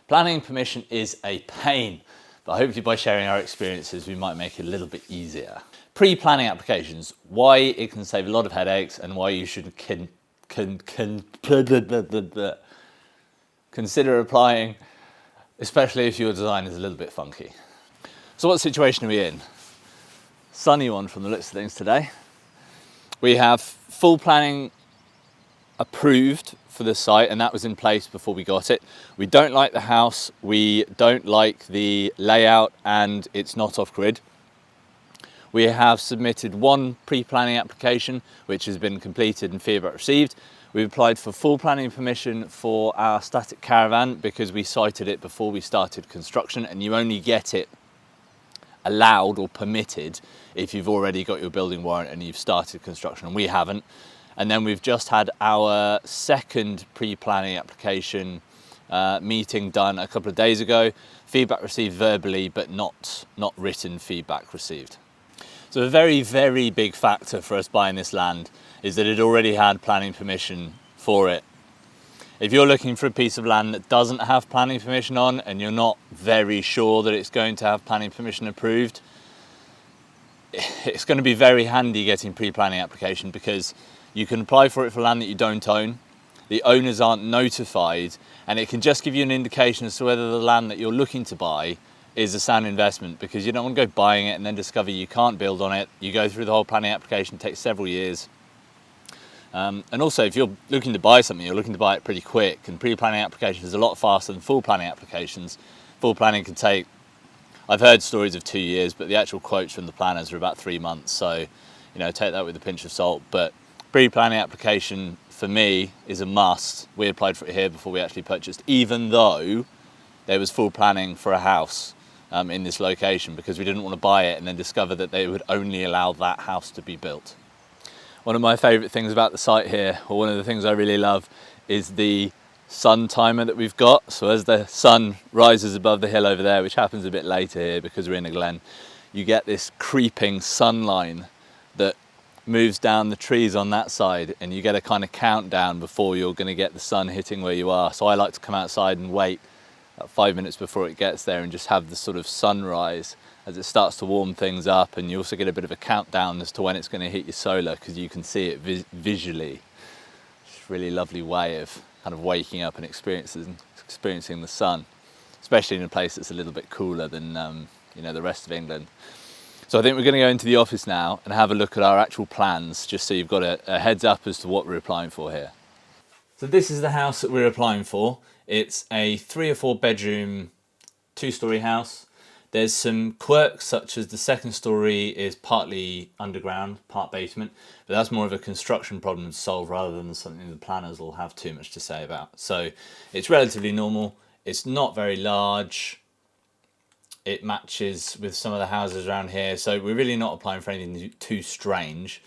Planning permission is a pain, but hopefully by sharing our experiences, we might make it a little bit easier. Pre-planning applications, why it can save a lot of headaches and why you should consider applying, especially if your design is a little bit funky. So what situation are we in? Sunny one from the looks of things today. We have full planning approved for the site, and that was in place before we got it. We don't like the house, we don't like the layout, and it's not off-grid. We have submitted one pre-planning application, which has been completed and feedback received. We've applied for full planning permission for our static caravan because we sited it before we started construction, and you only get it allowed or permitted if you've already got your building warrant and you've started construction, and we haven't. And then we've just had our second pre-planning application meeting done a couple of days ago. Feedback received verbally, but not written feedback received. So a very, very big factor for us buying this land is that it already had planning permission for it. If you're looking for a piece of land that doesn't have planning permission on and you're not very sure that it's going to have planning permission approved, it's going to be very handy getting pre-planning application, because you can apply for it for land that you don't own, the owners aren't notified, and it can just give you an indication as to whether the land that you're looking to buy is a sound investment, because you don't want to go buying it and then discover you can't build on it. You go through the whole planning application, it takes several years. And also, if you're looking to buy something, you're looking to buy it pretty quick, and pre-planning applications is a lot faster than full planning applications. Full planning can take, I've heard stories of 2 years, but the actual quotes from the planners are about 3 months. So, take that with a pinch of salt. But pre-planning application for me is a must. We applied for it here before we actually purchased, even though there was full planning for a house in this location, because we didn't want to buy it and then discover that they would only allow that house to be built. One of my favourite things about the site here, or one of the things I really love, is the sun timer that we've got. So as the sun rises above the hill over there, which happens a bit later here because we're in a glen, you get this creeping sun line that moves down the trees on that side, and you get a kind of countdown before you're going to get the sun hitting where you are. So I like to come outside and wait about 5 minutes before it gets there and just have the sort of sunrise as it starts to warm things up, and you also get a bit of a countdown as to when it's going to hit your solar, because you can see it visually. It's a really lovely way of kind of waking up and experiencing the sun, especially in a place that's a little bit cooler than the rest of England. So I think we're going to go into the office now and have a look at our actual plans, just so you've got a heads up as to what we're applying for here. So this is the house that we're applying for. It's a 3 or 4 bedroom, 2-storey house. There's some quirks, such as the second story is partly underground, part basement, but that's more of a construction problem to solve rather than something the planners will have too much to say about. So it's relatively normal. It's not very large. It matches with some of the houses around here, so we're really not applying for anything too strange.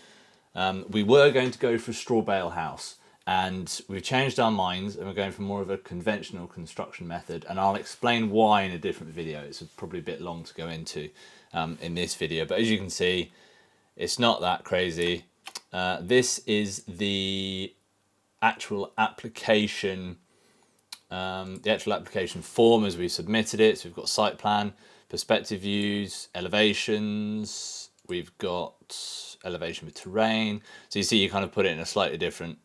We were going to go for a straw bale house, and we've changed our minds and we're going for more of a conventional construction method, and I'll explain why in a different video. It's probably a bit long to go into in this video, but as you can see, it's not that crazy. This is the actual application form as we submitted it. So we've got site plan, perspective views, elevations, we've got elevation with terrain. So you see, you kind of put it in a slightly different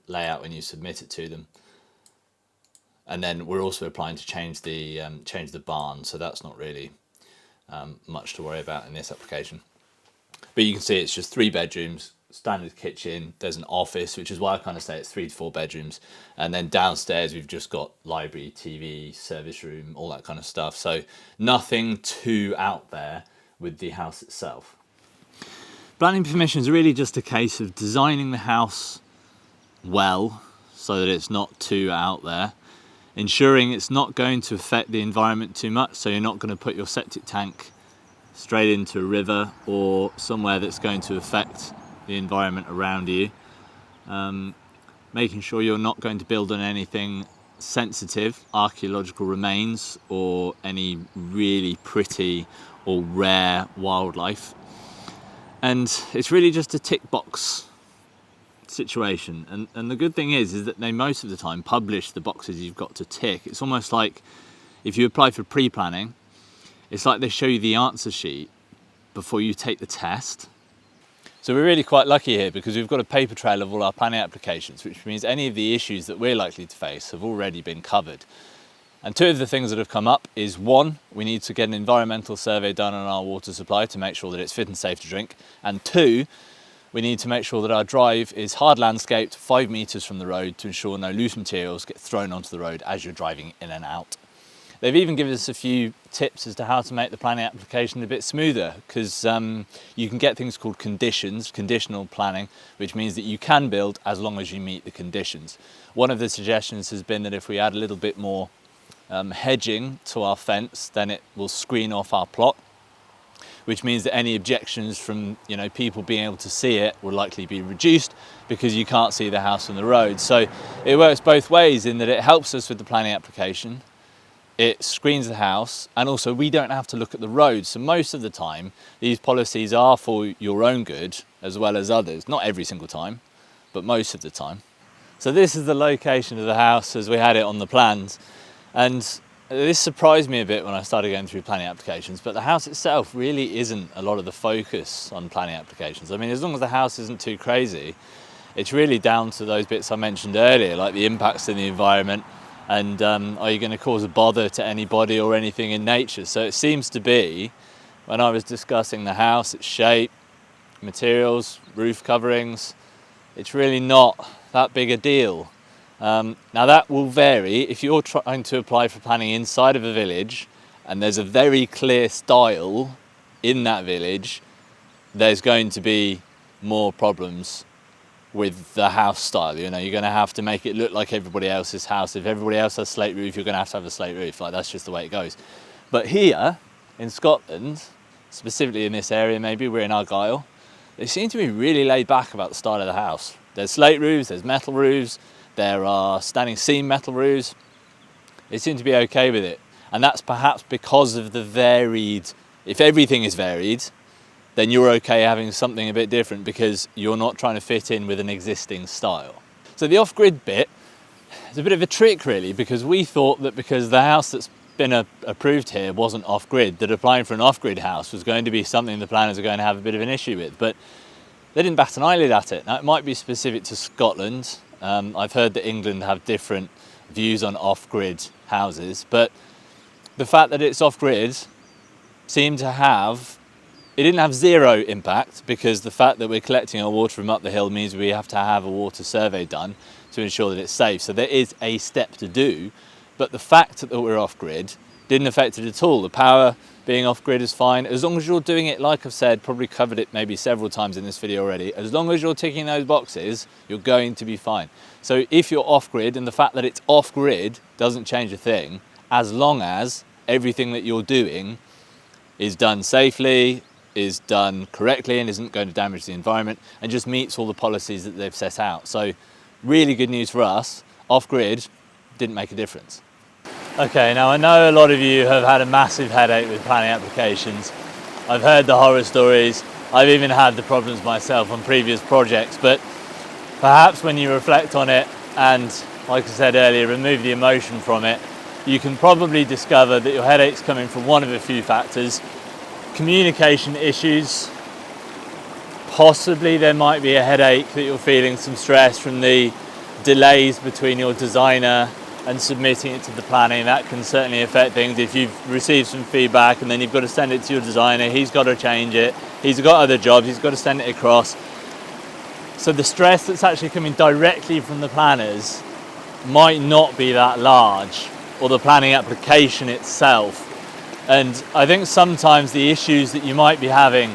layout when you submit it to them. And then we're also applying to change the barn, so that's not really much to worry about in this application. But you can see it's just 3 bedrooms, standard kitchen. There's an office, which is why I kind of say it's 3 to 4 bedrooms. And then downstairs we've just got library, TV, service room, all that kind of stuff. So nothing too out there with the house itself. Planning permission is really just a case of designing the house well so that it's not too out there, ensuring it's not going to affect the environment too much, so you're not going to put your septic tank straight into a river or somewhere that's going to affect the environment around you. Making sure you're not going to build on anything sensitive, archaeological remains, or any really pretty or rare wildlife. And it's really just a tick box situation. And the good thing is that they most of the time publish the boxes you've got to tick. It's almost like if you apply for pre-planning, it's like they show you the answer sheet before you take the test. So we're really quite lucky here because we've got a paper trail of all our planning applications, which means any of the issues that we're likely to face have already been covered. And two of the things that have come up is, one, we need to get an environmental survey done on our water supply to make sure that it's fit and safe to drink. And two, we need to make sure that our drive is hard landscaped 5 meters from the road to ensure no loose materials get thrown onto the road as you're driving in and out. They've even given us a few tips as to how to make the planning application a bit smoother, because you can get things called conditional planning, which means that you can build as long as you meet the conditions. One of the suggestions has been that if we add a little bit more hedging to our fence, then it will screen off our plot, which means that any objections from people being able to see it will likely be reduced because you can't see the house from the road. So it works both ways in that it helps us with the planning application, it screens the house, and also we don't have to look at the road. So most of the time, these policies are for your own good as well as others. Not every single time, but most of the time. So this is the location of the house as we had it on the plans. And this surprised me a bit when I started going through planning applications, but the house itself really isn't a lot of the focus on planning applications. I mean, as long as the house isn't too crazy, it's really down to those bits I mentioned earlier, like the impacts in the environment, and are you going to cause a bother to anybody or anything in nature? So it seems to be, when I was discussing the house, its shape, materials, roof coverings, it's really not that big a deal. Now that will vary. If you're trying to apply for planning inside of a village and there's a very clear style in that village, there's going to be more problems with the house style. You're going to have to make it look like everybody else's house. If everybody else has slate roof, you're going to have a slate roof. Like, that's just the way it goes. But here in Scotland, specifically in this area, maybe we're in Argyll, they seem to be really laid back about the style of the house. There's slate roofs, there's metal roofs, there are standing seam metal roofs. They seem to be okay with it. And that's perhaps because of the varied, if everything is varied, then you're okay having something a bit different because you're not trying to fit in with an existing style. So the off-grid bit is a bit of a trick really, because we thought that because the house that's been approved here wasn't off-grid, that applying for an off-grid house was going to be something the planners are going to have a bit of an issue with. But they didn't bat an eyelid at it. Now, it might be specific to Scotland. I've heard that England have different views on off-grid houses, but the fact that it's off-grid seemed to have, it didn't have zero impact, because the fact that we're collecting our water from up the hill means we have to have a water survey done to ensure that it's safe. So there is a step to do, but the fact that we're off-grid didn't affect it at all. The power being off-grid is fine, as long as you're doing it, like I've said, probably covered it maybe several times in this video already, as long as you're ticking those boxes, you're going to be fine. So if you're off-grid, and the fact that it's off-grid doesn't change a thing, as long as everything that you're doing is done safely, is done correctly, and isn't going to damage the environment, and just meets all the policies that they've set out. So really good news for us, off-grid didn't make a difference. Okay, now I know a lot of you have had a massive headache with planning applications. I've heard the horror stories. I've even had the problems myself on previous projects, but perhaps when you reflect on it and, like I said earlier, remove the emotion from it, you can probably discover that your headache's coming from one of a few factors. Communication issues. Possibly there might be a headache that you're feeling some stress from the delays between your designer and submitting it to the planning. That can certainly affect things. If you've received some feedback and then you've got to send it to your designer, he's got to change it, he's got other jobs, he's got to send it across. So the stress that's actually coming directly from the planners might not be that large, or the planning application itself. And I think sometimes the issues that you might be having,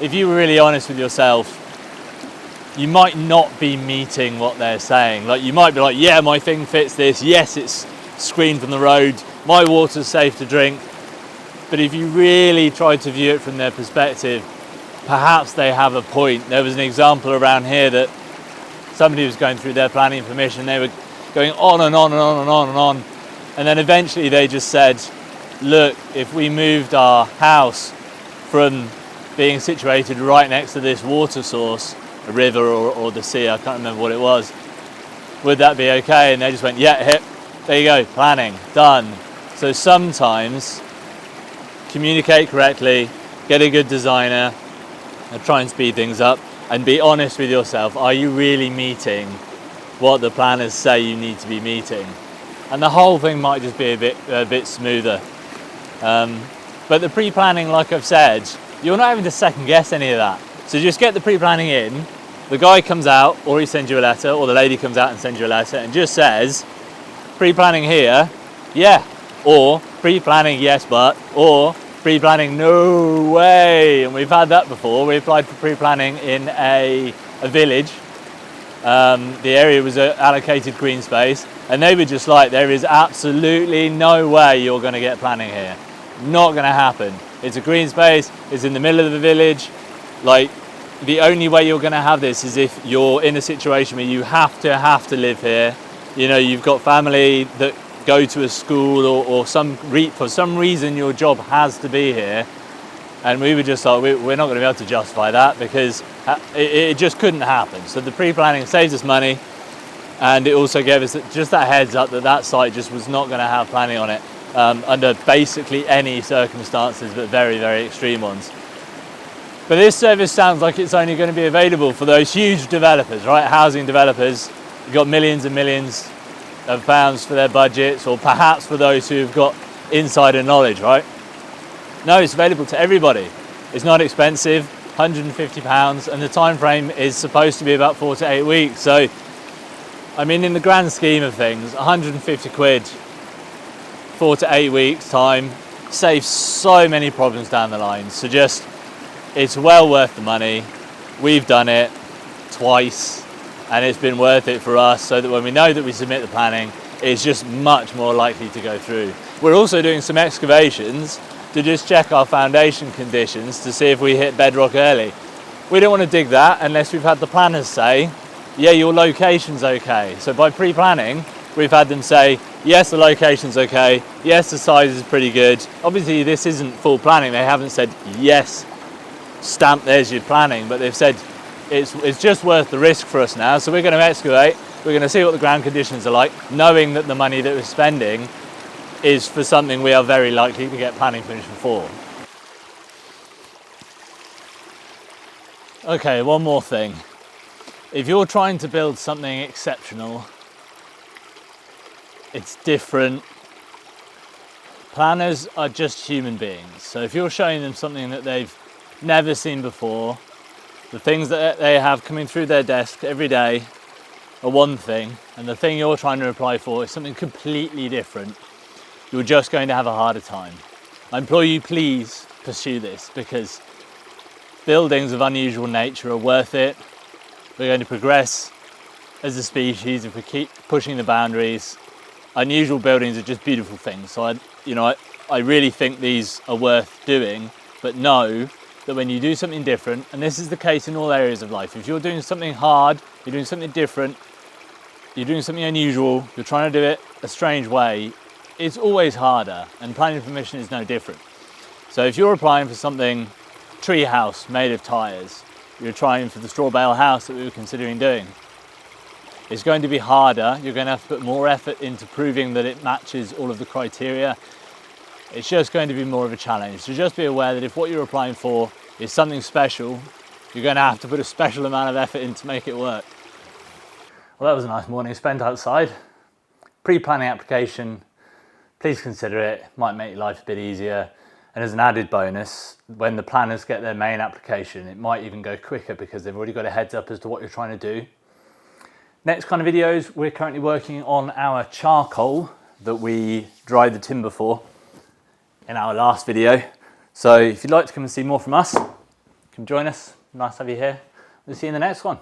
if you were really honest with yourself, you might not be meeting what they're saying. Like, you might be like, yeah, my thing fits this, yes, it's screened from the road, my water's safe to drink. But if you really try to view it from their perspective, perhaps they have a point. There was an example around here that somebody was going through their planning permission, they were going on and on and on and on and on, and then eventually they just said, look, if we moved our house from being situated right next to this water source, a river or the sea, I can't remember what it was, would that be okay? And they just went, yeah, hip, there you go, planning, done. So sometimes communicate correctly, get a good designer, and try and speed things up, and be honest with yourself. Are you really meeting what the planners say you need to be meeting? And the whole thing might just be a bit smoother. But the pre-planning, like I've said, you're not having to second guess any of that. So just get the pre-planning in. The guy comes out, or he sends you a letter, or the lady comes out and sends you a letter and just says, pre-planning here, yeah, or pre-planning yes but, or pre-planning no way. And we've had that before. We applied for pre-planning in a village. The area was allocated green space, and they were just like, there is absolutely no way you're going to get planning here. Not going to happen. It's a green space, it's in the middle of the village. Like, the only way you're going to have this is if you're in a situation where you have to live here. You know, you've got family that go to a school, or for some reason your job has to be here. And we were just like, we're not going to be able to justify that, because it just couldn't happen. So the pre-planning saves us money, and it also gave us just that heads up that site just was not going to have planning on it under basically any circumstances, but very, very extreme ones. But this service sounds like it's only going to be available for those huge developers, right? Housing developers. You've got millions and millions of pounds for their budgets, or perhaps for those who've got insider knowledge, right? No, it's available to everybody. It's not expensive, £150, and the time frame is supposed to be about 4 to 8 weeks. So, I mean, in the grand scheme of things, 150 quid, 4 to 8 weeks time, saves so many problems down the line. So it's well worth the money. We've done it twice, and it's been worth it for us, so that when we know that we submit the planning, it's just much more likely to go through. We're also doing some excavations to just check our foundation conditions to see if we hit bedrock early. We don't want to dig that unless we've had the planners say, yeah, your location's okay. So by pre-planning, we've had them say, yes, the location's okay, yes, the size is pretty good. Obviously, this isn't full planning. They haven't said, yes, stamp, there's your planning, but they've said it's just worth the risk for us now. So we're going to excavate, we're going to see what the ground conditions are like, knowing that the money that we're spending is for something we are very likely to get planning permission for. Okay, one more thing. If you're trying to build something exceptional, it's different. Planners are just human beings. So if you're showing them something that they've never seen before, the things that they have coming through their desk every day are one thing, and the thing you're trying to apply for is something completely different, you're just going to have a harder time. I implore you, please pursue this, because buildings of unusual nature are worth it. We're going to progress as a species if we keep pushing the boundaries. Unusual buildings are just beautiful things. So I really think these are worth doing, but know that when you do something different, and this is the case in all areas of life, if you're doing something hard, you're doing something different, you're doing something unusual, you're trying to do it a strange way, it's always harder, and planning permission is no different. So if you're applying for something, tree house made of tyres, you're trying for the straw bale house that we were considering doing, it's going to be harder. You're going to have to put more effort into proving that it matches all of the criteria. It's just going to be more of a challenge. So just be aware that if what you're applying for is something special, you're going to have to put a special amount of effort in to make it work. Well, that was a nice morning spent outside. Pre-planning application, please consider it. Might make your life a bit easier. And as an added bonus, when the planners get their main application, it might even go quicker because they've already got a heads up as to what you're trying to do. Next kind of videos, we're currently working on our charcoal that we dried the timber for in our last video. So if you'd like to come and see more from us, come join us. Nice to have you here. We'll see you in the next one.